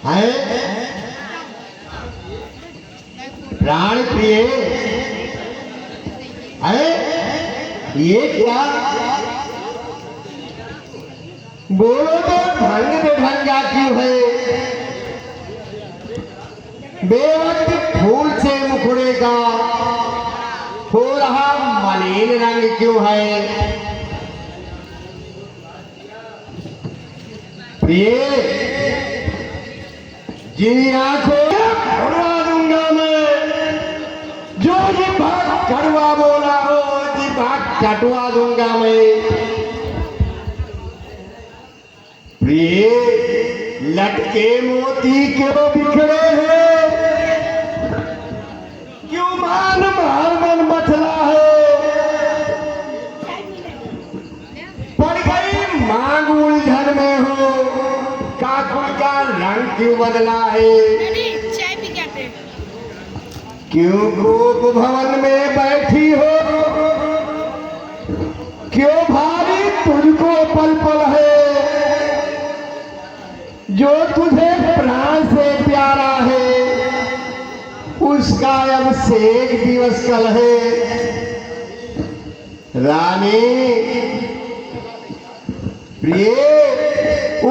है प्राण प्रिय है ये क्या बोलो तो ढंग से ढंगा क्यों है बेवक्त फूल से मुखड़े का हो रहा मलिन रंग क्यों है प्रिय जिन आंखों भरवा दूंगा मैं जो जिभा कड़वा बोला हो जिभा कटवा दूंगा मैं प्रिय लटके मोती क्यों बिखरे हैं क्यों मान मन मथला है पड़ गई मांग उलझन में हो काकुल का रंग क्यों बदला है क्यों गोप भवन में बैठी हो क्यों भारी तुझको पल पल है जो तुझे प्राण से प्यारा है उसका अब शेख दिवस कल है रानी प्रिय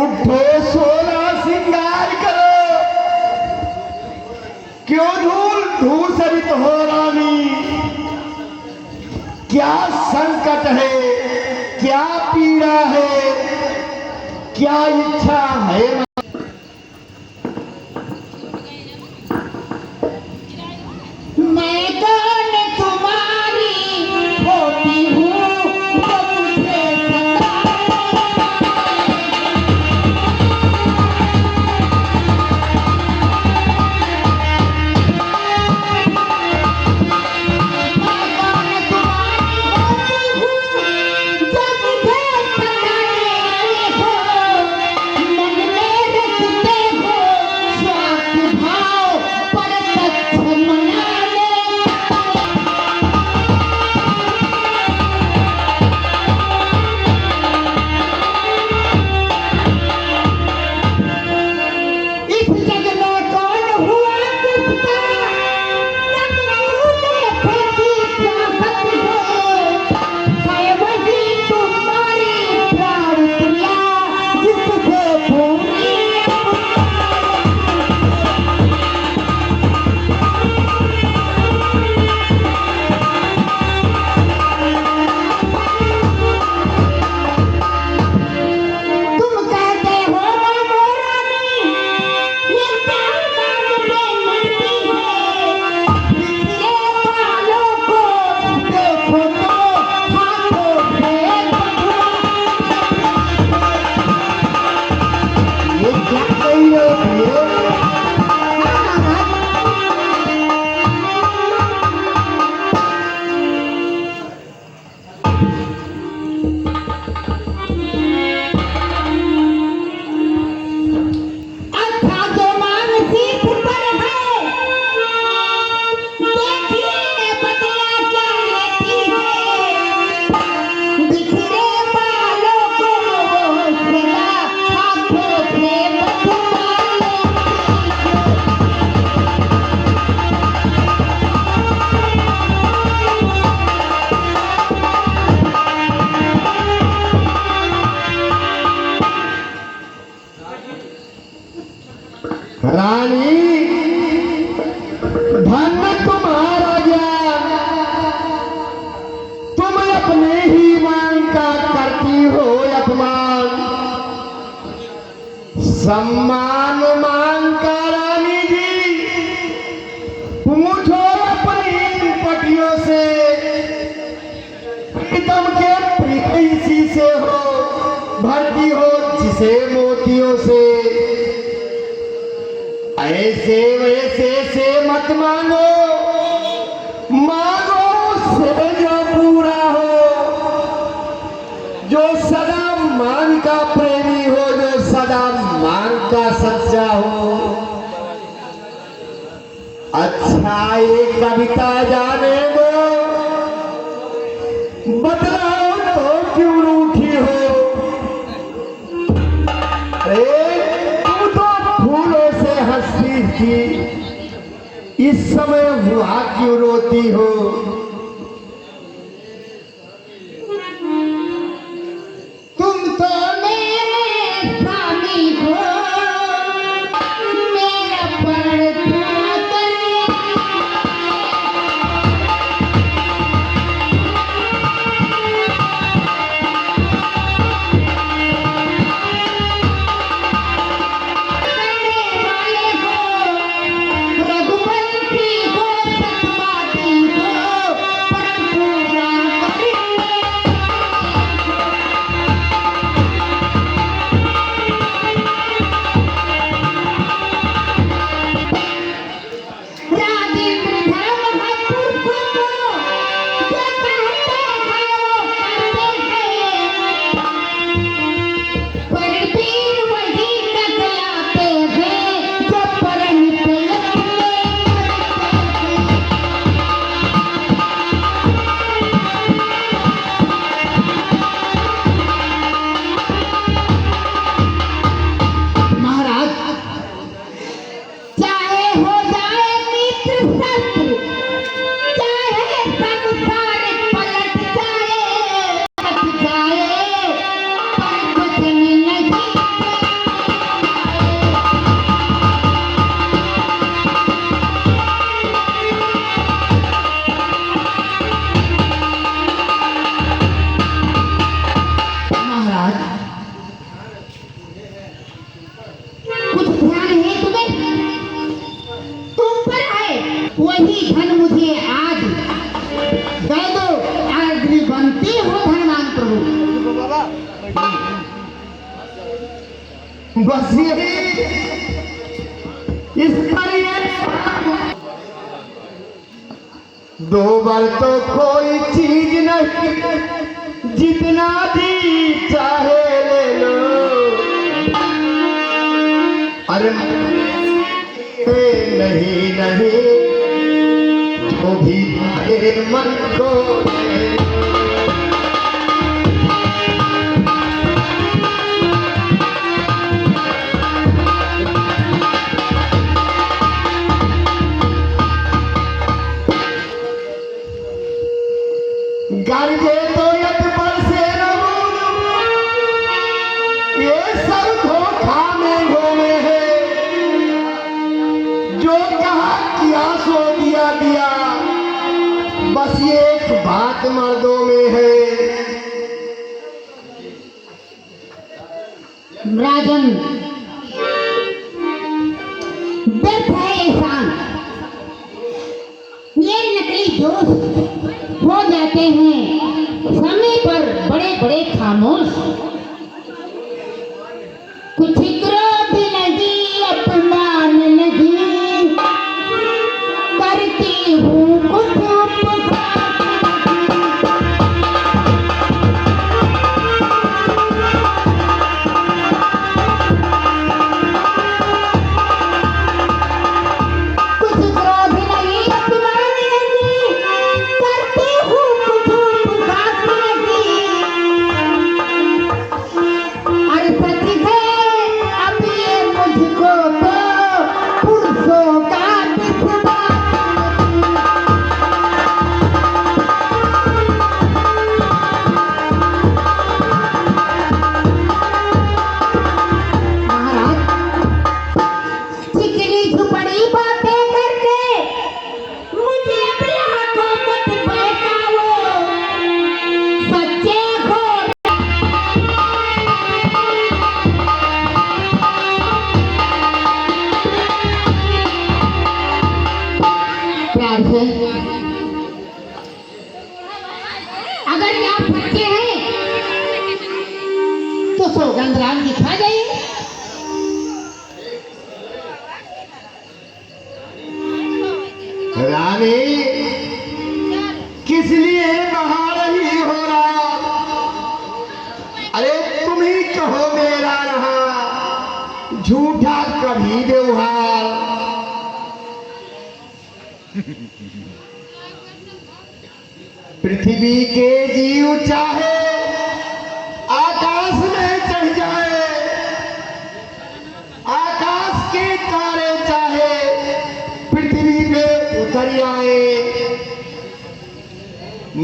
उठो सोना सिंगार करो क्यों धूल धूल सरित हो रानी क्या संकट है क्या पीड़ा है क्या इच्छा है मैं कौन तुम्हारी होती हूँ तो तुझे रानी धन तुम्हारा ज्ञान तुम अपने ही मान का करती हो अपमान सम्मान मान का रानी जी पूछो अपनी पटियों से प्रीतम के प्रीति से हो भरती हो जिसे मोतियों से ऐसे वैसे से मत मांगो मांगो से जो पूरा हो जो सदा मान का प्रेमी हो जो सदा मान का सच्चा हो अच्छा ये कविता जाने दो बदलाओ तो क्यों रूठी हो तू तो फूलों से इस समय हुआ क्यों रोती हो? तुम तो मेरे स्वामी हो, मेरा पर पूरा करने। करने वाले हो, रघुवंशी हो, सतवादी हो, पर पूरा करने। राजेंद्र धर्म है पुरुषों को, जो कहते हैं वो करते हैं, पर वीर वही कहलाते हैं जो परम पे अपने करते हैं। महाराज, चाहे हो जाए मित्र शत्रु, चाहे संसार पलट जाए, पर कुछ नहीं। महाराज, कुछ ध्यान है तुम्हें? तुम पर है वही धन मुझे आज दे दो, अग्नि बनती हो धनवान प्रभु। बस यही इसका दो बार तो कोई चीज नहीं, जितना भी चाहे ले लो। अरे नहीं नहीं, जो भी मेरे मन को ले लो। गर्जे तो यत पर से ये सब धोखा में घूमे है, जो कहा किया सो दिया दिया, बस ये एक बात मर्दों में है। राजन, व्यर्थ है एहसान, ये नकली दोस्त हो जाते हैं समय पर बड़े बड़े खामोश। कुछ क्रोध नहीं, अपमान नहीं, करती हूँ कुछ उपकार। कुछ क्रोध नहीं, अपमान नहीं, करती हूँ कुछ उपकार नहीं। अरे सच है अब ये मुझको तो पुरुषों का विश्वास नहीं। महाराज, चिकनी झुपड़ी बातें करके मुझे अपने हाथों मत बहकाओ। सच्चे हो प्यार से, अगर ये आप सच्चे हैं तो सौगंध राम दिखा जाइए। रानी, किस लिए बहा रही हो रात? अरे तुम ही कहो मेरा रहा झूठा कभी व्यवहार। पृथ्वी के जीव चाहे आकाश में चढ़ जाए, आकाश के तारे चाहे पृथ्वी पे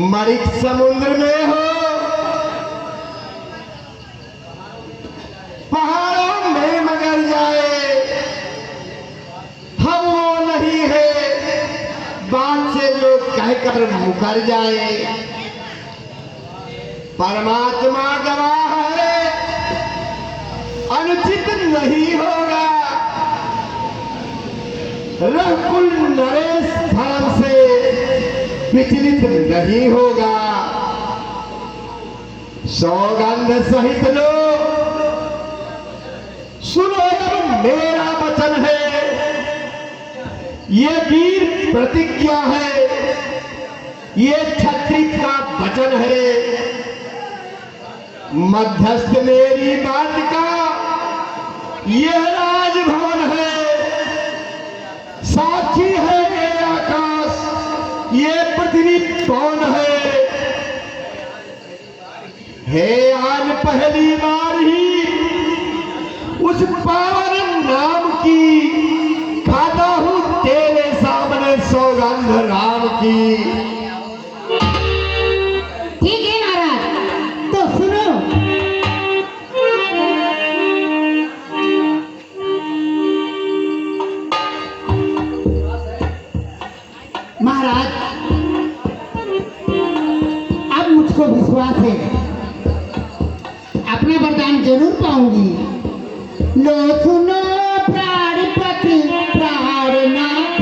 मरीच समुद्र में हो, पहाड़ों में मगर जाए, हम वो नहीं है बात से जो कहकर मुकर जाए। परमात्मा गवाह है, अनुचित नहीं होगा, रघुकुल नरेश धर्म से विचलित नहीं होगा। सौगंध सहित लो, सुनो मेरा वचन है, ये वीर प्रतिज्ञा है, ये क्षत्रिय का वचन है। मध्यस्थ मेरी बात का यह राजभवन है, साक्षी है ये आकाश, ये पृथ्वी कौन है आज पहली बार ही उस पावन नाम की खाता हूं तेरे सामने सौगंध राम की। ठीक है महाराज, तो सुनो। महाराज, अब मुझको विश्वास है अपना वरदान जरूर पाऊंगी। लो सुनो प्राणपति प्राणनाथ,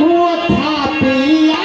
वो था पिया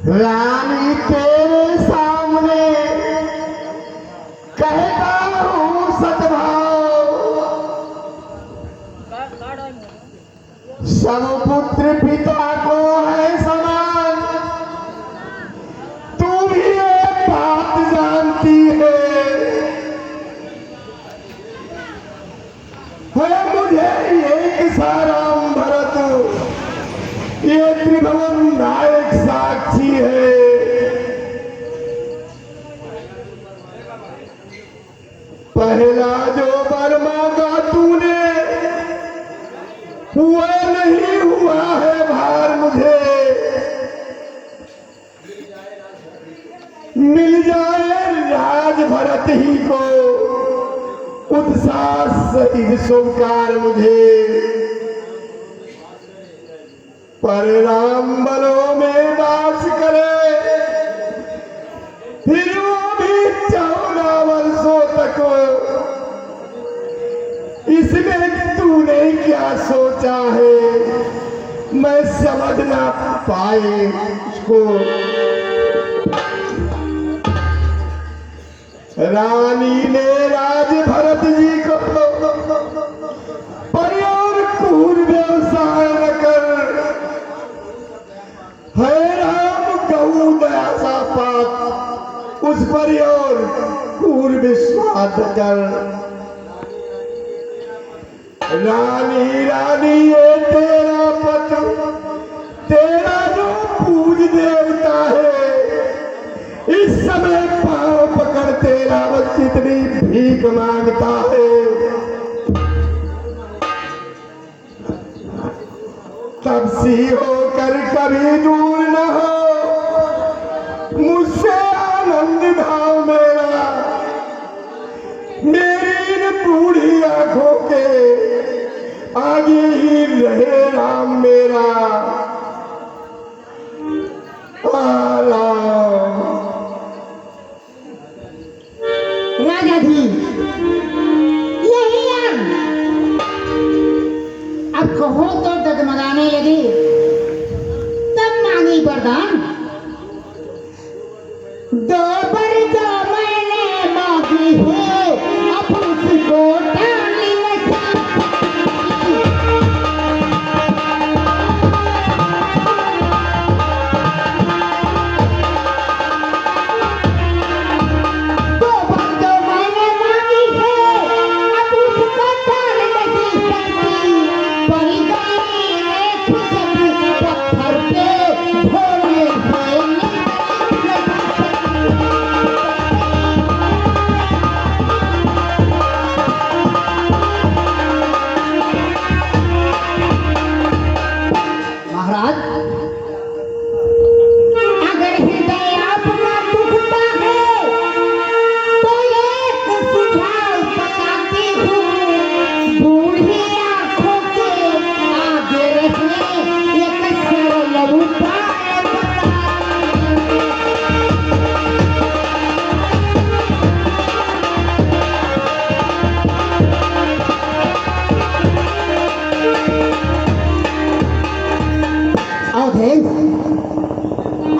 रानी तेरे सामने कहता हूँ सद्भाव, सब पुत्र पिता को है समान, तू भी एक बात जानती है मुझे एक साराम भरत, ये त्रिभुवन नायक साक्षी है। पहला जो वर मांगा तूने वो नहीं हुआ है भार मुझे, मिल जाए राज भरत ही को उत्साह सहित स्वीकार मुझे। पर राम बनों में वास करे, फिर वो भी 14 वर्षों तक। इसमें तूने क्या सोचा है, मैं समझ ना पाए उसको। रानी ने राज भरत जी को पर और क्रूर व्यवसाय न कर, है राम गऊ दया सा पाप, उस पर और क्रूर विश्वास कर। रानी रानी ये तेरा पत्र, तेरा जो पूज देवता है, इस समय पांव पकड़ तेरा बस इतनी भीख मांगता है। तब सी होकर कभी दूर न हो मुझसे आनंद भाव मेरा, मेरी इन बूढ़ी आंखों के आगे ही रहे राम मेरा। राजा जी यही अब कहो तो डगमगाने लगे, तब मांगी वरदान। दो बर जो मैंने मांगी है, अब उसको टाली नहीं।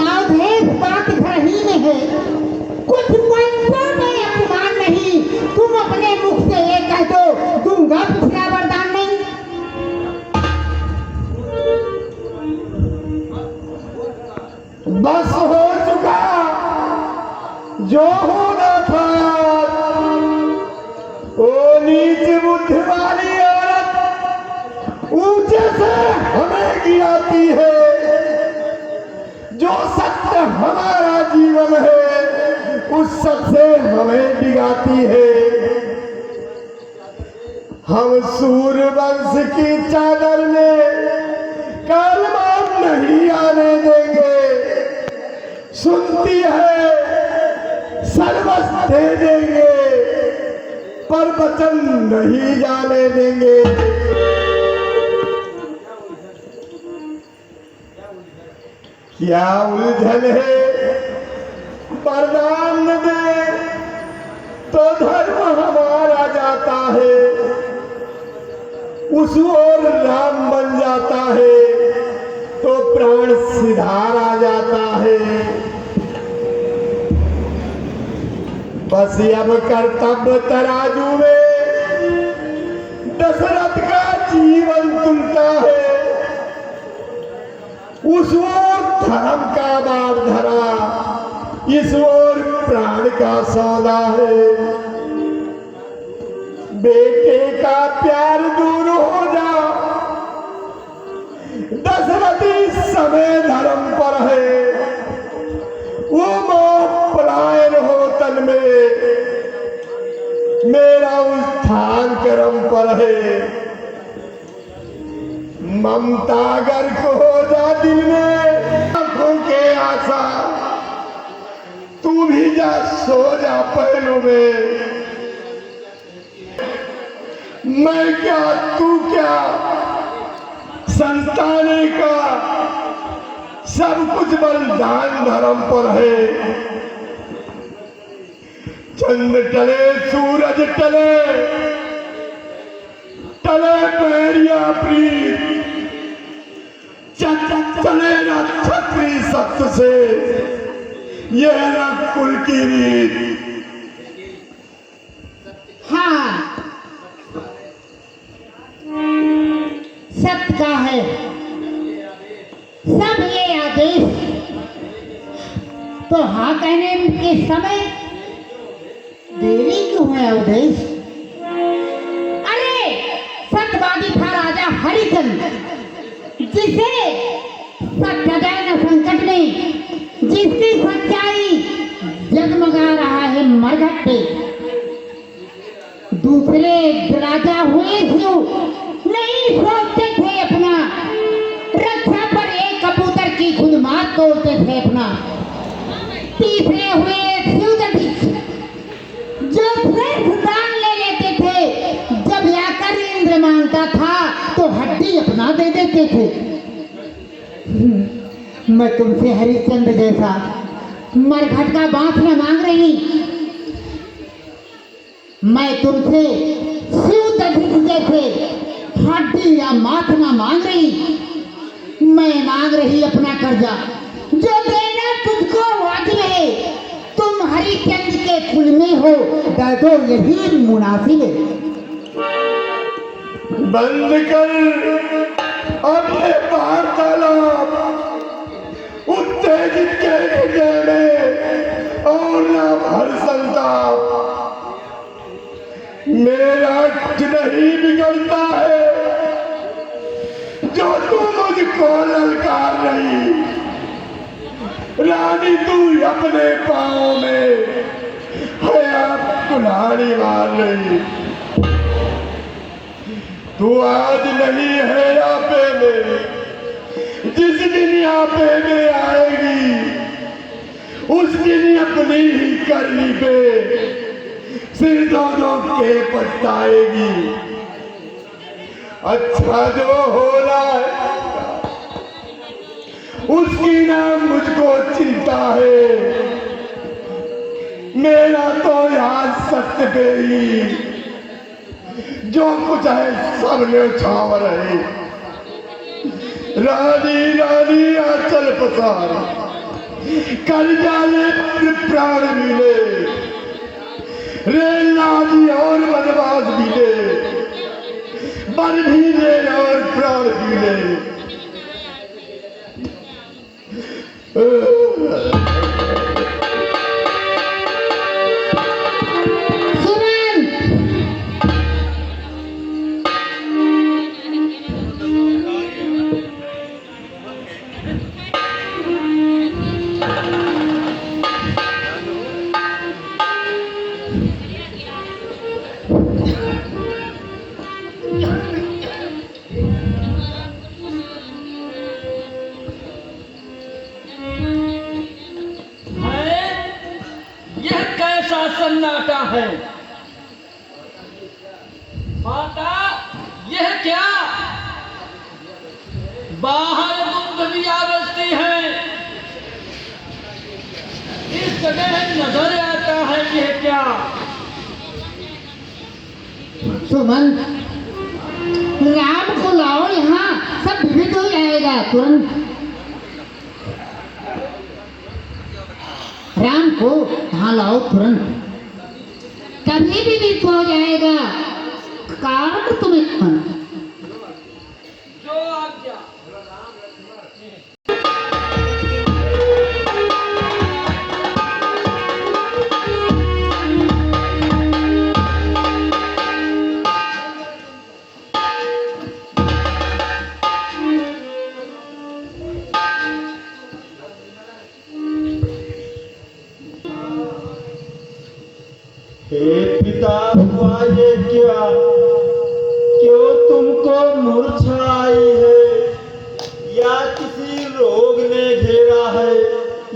अवधेश बात घर ही में है, कुछ मंत्रों में अपमान नहीं। तुम अपने मुख से ये कह दो, दूंगा पिछला वरदान नहीं। बस हो चुका जो होना था। ओ नीच बुद्धि वाली औरत ऊंचे से हमें गिराती है, जो सत्य हमारा जीवन है उस सत्य हमें डिगाती है। हम सूर्यवंश की चादर में कालमान नहीं आने देंगे, सुनती है सर्वस्व दे देंगे, पर वचन नहीं जाने देंगे। क्या उलझन है, वरदान न दे तो धर्म हमारा जाता है, उस ओर राम बन जाता है तो प्राण सिधारा जाता है। बस अब कर्तव्य तराजू में दशरथ का जीवन तुलता है, उस ओर धर्म का बाढ़ धरा, इस ओर प्राण का सौदा है। बेटे का प्यार दूर हो जा, दशरथ इस समय धर्म पर है, वो मोह पलायन हो तन में, मेरा उत्थान कर्म पर है। ममता गर्क हो जा दिल में, आंखों के आशा तू भी जा सो जा पहलू में। मैं क्या तू क्या, संताने का सब कुछ बलिदान धर्म पर है। चंद टले सूरज टले, टले पैरिया प्रीत, चले ना छत्री सत्य से, यह ना कुल की रीत। हाँ, सत्य का है सब ये आदेश। तो हाँ कहने के समय देरी क्यों है अवधेश? अरे सत्यवादी था राजा हरिचंद्र, जिसे सत्यदान संकट में, जिसकी सच्चाई जगमगा रहा है मरघट पे। दूसरे राजा हुए जो नहीं सोचते थे अपना, रक्षा पर एक कबूतर की खुद मात तोड़ते थे अपना। तीसरे हुए शिवदत्त, जो श्रेष्ठ दान ले लेते थे, जब आकर इंद्र मांगता था तो हड्डी अपना दे देते थे। मैं तुमसे हरिश्चंद्र जैसा मरघट का बांस न मांग रही, मैं तुमसे शिवदत्त जैसे हड्डी या माथ न मांग रही। मैं मांग रही अपना कर्जा, जो देना तुझको वाजिब है। तुम हरिचंद्र के कुल में हो, दे दो यही मुनासिब है। बंद कर अपने वार्तालाप, उत्तेजित के हृदय में और ना भर संताप। मेरा कुछ नहीं बिगड़ता है जो तू मुझको ललकार रही। रानी तू अपने पाँव में है आप कुल्हाड़ी मार रही। तू आज नहीं है आपे में, जिस दिन आपे में आएगी उस दिन अपनी ही करनी पे सिर दोनों के पछताएगी। अच्छा जो हो रहा है उसकी ना मुझको चिंता है। मेरा तो याद सत्य पे ही जो कुछ है सब न्यौछावर है। रानी रानी आंचल पसार, कर जाने पर प्राण मिले। रेल नादी और वनवास मिले, वन भीले और प्राण मिले। सन्नाटा है माता, यह क्या? बाहर गुमगुमिया बजती है, इस जगह नजर आता है यह क्या? सुमन, राम को लाओ यहाँ, सब विविध हो जाएगा तुरंत। राम को यहाँ लाओ तुरंत, कभी भी विविध हो जाएगा। कारण तुम्हें जो आज्ञा। हे पिता, हुआ ये क्या? क्यों तुमको मूर्छा आई है? या किसी रोग ने घेरा है,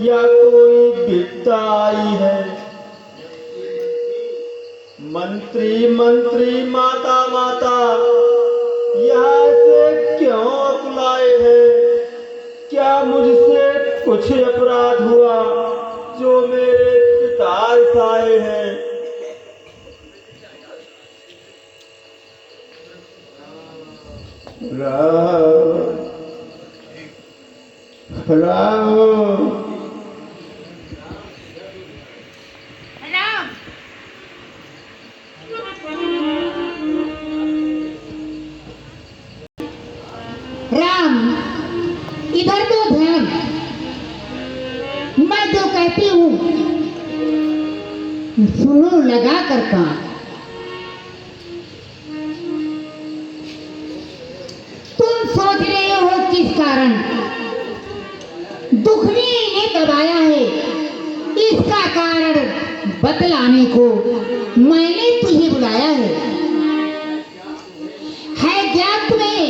या कोई विपदा आई है? मंत्री मंत्री, माता माता, यहाँ से क्यों अकुलाए हैं? क्या मुझसे कुछ अपराध हुआ जो मेरे पिता साए हैं। राम राम राम राम इधर तो ध्यान। मैं जो कहती हूँ सुनो लगा कर कान। तुम सोच रहे हो किस कारण दुख ने इन्हें दबाया है। इसका कारण बतलाने को मैंने तुझे बुलाया है ज्ञात में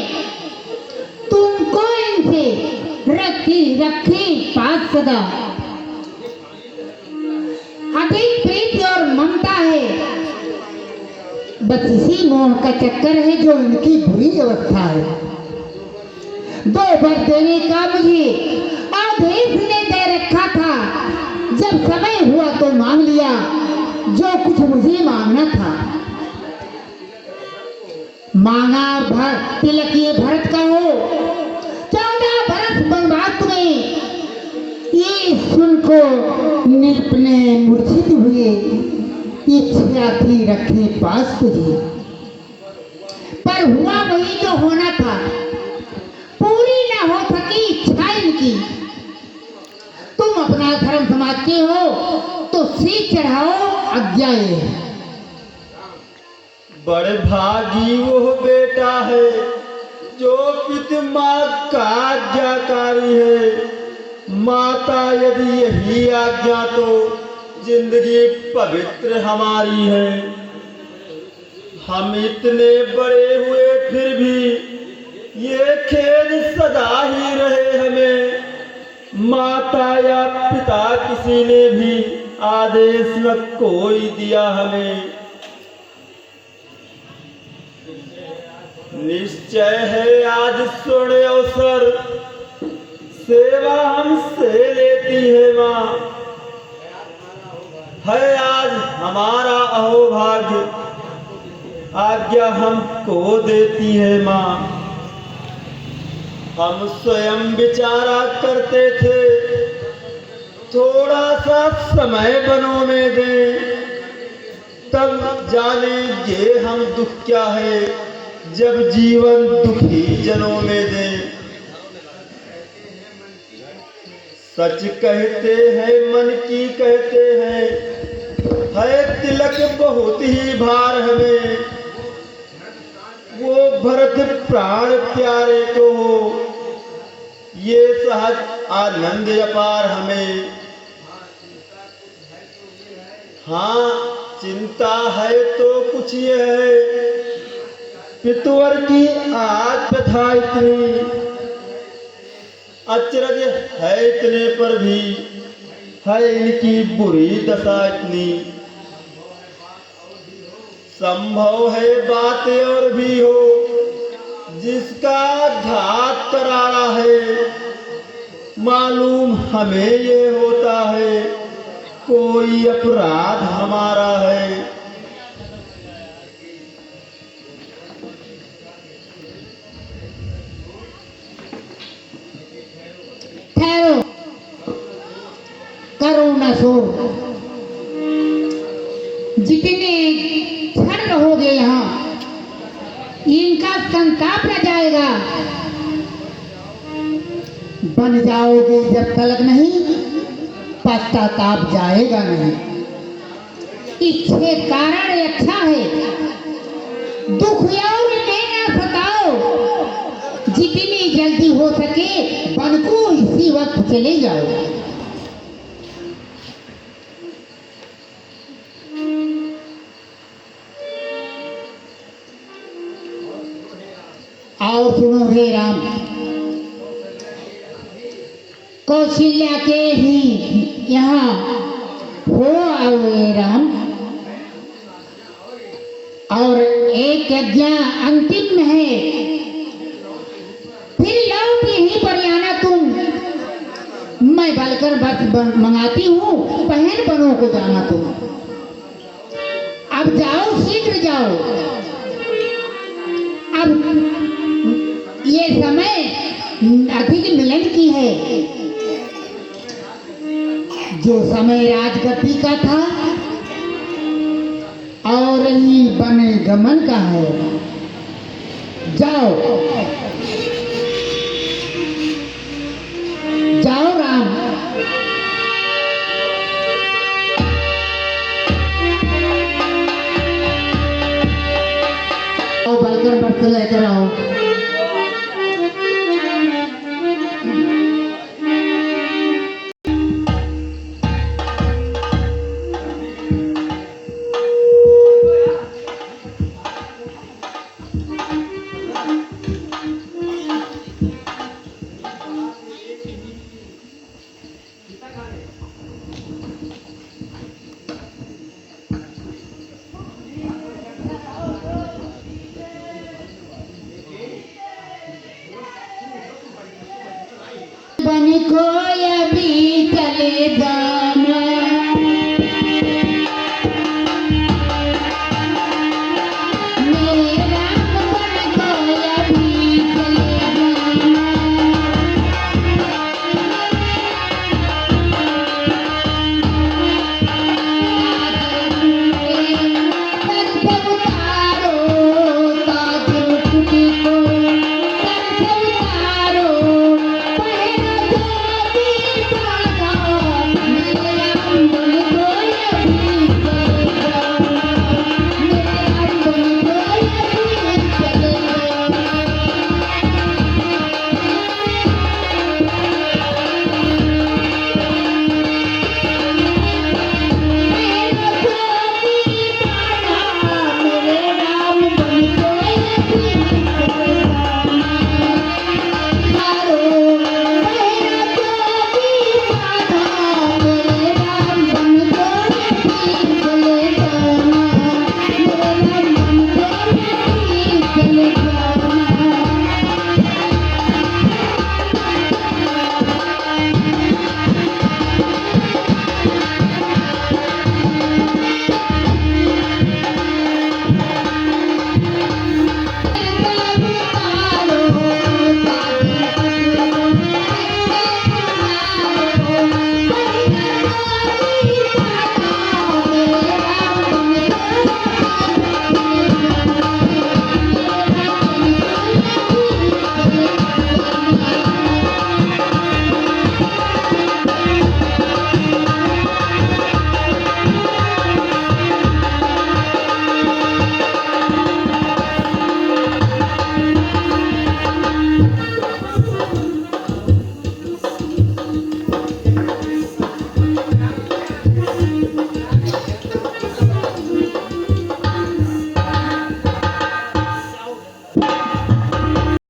तुमको इनसे रखी पास सदा अधिक प्रीति और ममता है। बस इसी मोह का चक्कर है जो इनकी बुरी अवस्था है। 2 वर देने का मुझे आदेश ने दे रखा था। जब समय हुआ तो मांग लिया जो कुछ मुझे मांगना था। मांगा तिलकीय भरत का हो 14 बरस वनवास में। ये सुन को नृप ने मूर्छित हुए इच्छा थी रखे पास तुझे। पर हुआ वही जो होना था। पूरी न हो सकी इच्छा इनकी। तुम अपना धर्म समझते हो तो सिर चढ़ाओ आज्ञा ये। बड़े भागी वो बेटा है जो पिता माँ का आज्ञाकारी है। माता यदि यही आज्ञा तो जिंदगी पवित्र हमारी है। हम इतने बड़े हुए फिर भी ये खेद सदा ही रहे हमें। माता या पिता किसी ने भी आदेश न कोई दिया हमें। निश्चय है आज स्वर्ण अवसर सेवा हमसे लेती है माँ। है आज हमारा अहोभाग्य आज्ञा हमको देती है माँ। हम स्वयं विचारा करते थे थोड़ा सा समय बनों में दे। तब जानेंगे हम दुख क्या है जब जीवन दुखी जनों में दे। सच कहते हैं मन की कहते हैं है तिलक बहुत ही भार हमें। वो भरत प्राण प्यारे को हो ये सहज आनंद अपार हमें। हाँ चिंता है तो कुछ ये है पितवर की आज प्रथा इतनी। अचरज है इतने पर भी है इनकी बुरी दशा इतनी। संभव है बातें और भी हो जिसका घात करारा है। मालूम हमें ये होता है कोई अपराध हमारा है। ठहरो करो न सो। जितने क्षण रहोगे यहाँ इनका संताप रह जाएगा। बन जाओगे जब तलक नहीं पश्चाताप जाएगा नहीं। इच्छे कारण अच्छा है दुख और लेना सताओ। जितनी जल्दी हो सके बन को इसी वक्त चले जाओ। आओ सुनो हे राम कौशल्या के ही यहाँ हो आओ हे राम। और एक यज्ञ अंतिम है फिर लौट यहीं पर आना तुम। मैं मैं बलकर मंगाती हूँ, पहन बनों को जाना तुम। अब जाओ, शीघ्र जाओ। अब ये समय अधिक मिलन की है। जो समय राजगति का था और ही बने गमन का है। जाओ जाओ राम। आओ बलकर बर्त लेकर आओ। बन को अभी चले जा